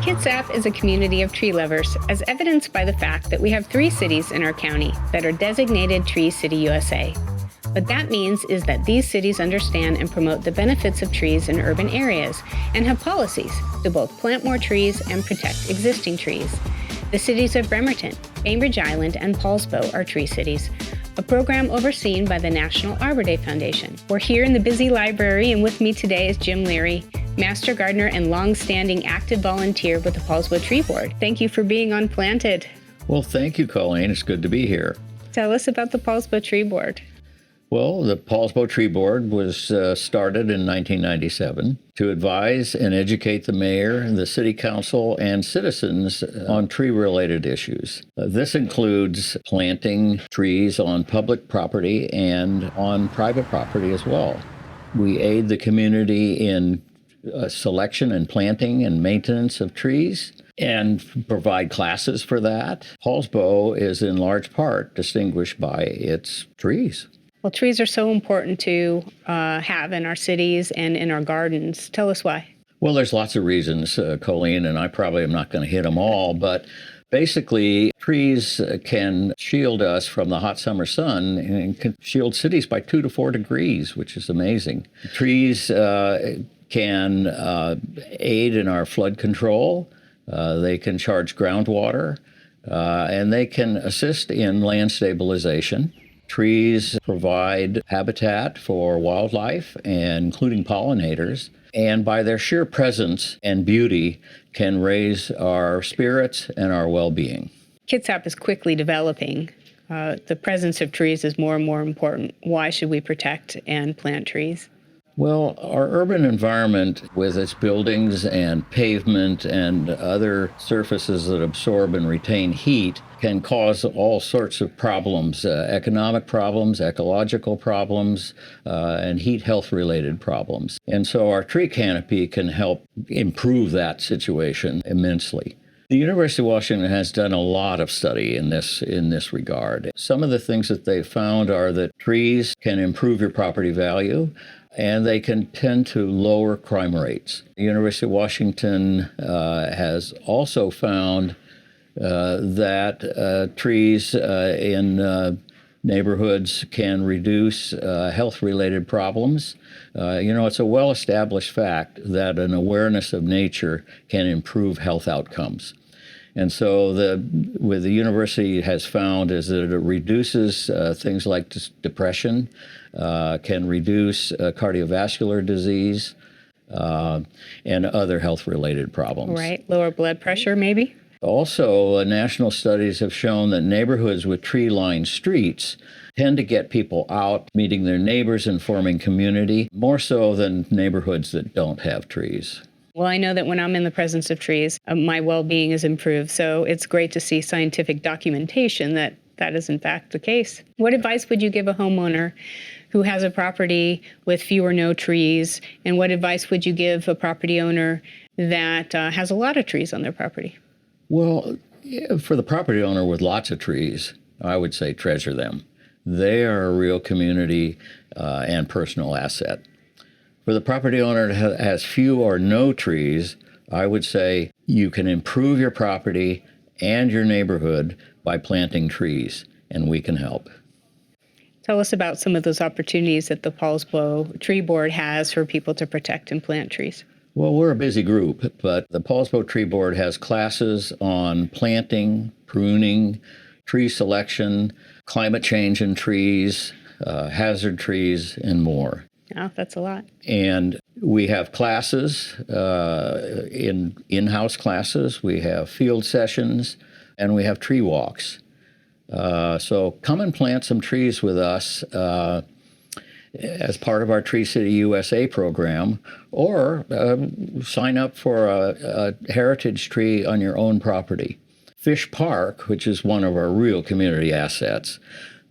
Kitsap is a community of tree lovers, as evidenced by the fact that we have 3 cities in our county that are designated Tree City USA. What that means is that these cities understand and promote the benefits of trees in urban areas and have policies to both plant more trees and protect existing trees. The cities of Bremerton, Bainbridge Island, and Poulsbo are tree cities, a program overseen by the National Arbor Day Foundation. We're here in the busy library, and with me today is Jim Leary, Master Gardener and long-standing active volunteer with the Poulsbo Tree Board. Thank you for being on Planted. Well, thank you, Colleen. It's good to be here. Tell us about the Poulsbo Tree Board. Well, the Poulsbo Tree Board was started in 1997 to advise and educate the mayor, the city council, and citizens on tree-related issues. This includes planting trees on public property and on private property as well. We aid the community in selection and planting and maintenance of trees and provide classes for that. Poulsbo is in large part distinguished by its trees. Well, trees are so important to have in our cities and in our gardens. Tell us why. Well, there's lots of reasons, Colleen, and I probably am not going to hit them all, but basically, trees can shield us from the hot summer sun and can shield cities by 2 to 4 degrees, which is amazing. Trees can aid in our flood control. They can charge groundwater, and they can assist in land stabilization. Trees provide habitat for wildlife, including pollinators, and by their sheer presence and beauty can raise our spirits and our well-being. Kitsap is quickly developing. The presence of trees is more and more important. Why should we protect and plant trees? Well, our urban environment with its buildings and pavement and other surfaces that absorb and retain heat can cause all sorts of problems, economic problems, ecological problems, and heat health-related problems. And so our tree canopy can help improve that situation immensely. The University of Washington has done a lot of study in this regard. Some of the things that they've found are that trees can improve your property value, and they can tend to lower crime rates. The University of Washington has also found that trees in neighborhoods can reduce health-related problems. It's a well-established fact that an awareness of nature can improve health outcomes. And so what the university has found is that it reduces things like depression, can reduce cardiovascular disease, and other health-related problems. Right, lower blood pressure maybe? Also, national studies have shown that neighborhoods with tree-lined streets tend to get people out, meeting their neighbors and forming community, more so than neighborhoods that don't have trees. Well, I know that when I'm in the presence of trees, my well-being is improved. So it's great to see scientific documentation that that is in fact the case. What advice would you give a homeowner who has a property with few or no trees? And what advice would you give a property owner that has a lot of trees on their property? Well, for the property owner with lots of trees, I would say treasure them. They are a real community and personal asset. For the property owner that has few or no trees, I would say you can improve your property and your neighborhood by planting trees, and we can help. Tell us about some of those opportunities that the Poulsbo Tree Board has for people to protect and plant trees. Well, we're a busy group, but the Poulsbo Tree Board has classes on planting, pruning, tree selection, climate change in trees, hazard trees, and more. Oh, that's a lot. And we have classes, in-house classes, we have field sessions, and we have tree walks. So come and plant some trees with us as part of our Tree City USA program, or sign up for a heritage tree on your own property. Fish Park, which is one of our real community assets,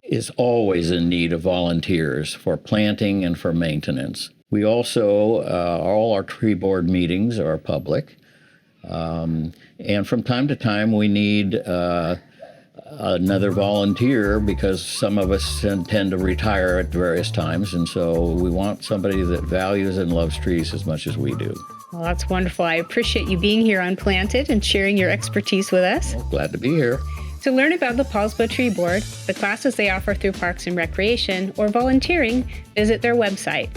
is always in need of volunteers for planting and for maintenance. We also, all our tree board meetings are public. And from time to time, we need another volunteer because some of us tend to retire at various times. And so we want somebody that values and loves trees as much as we do. Well, that's wonderful. I appreciate you being here on Planted and sharing your expertise with us. Well, glad to be here. To learn about the Poulsbo Tree Board, the classes they offer through Parks and Recreation, or volunteering, visit their website.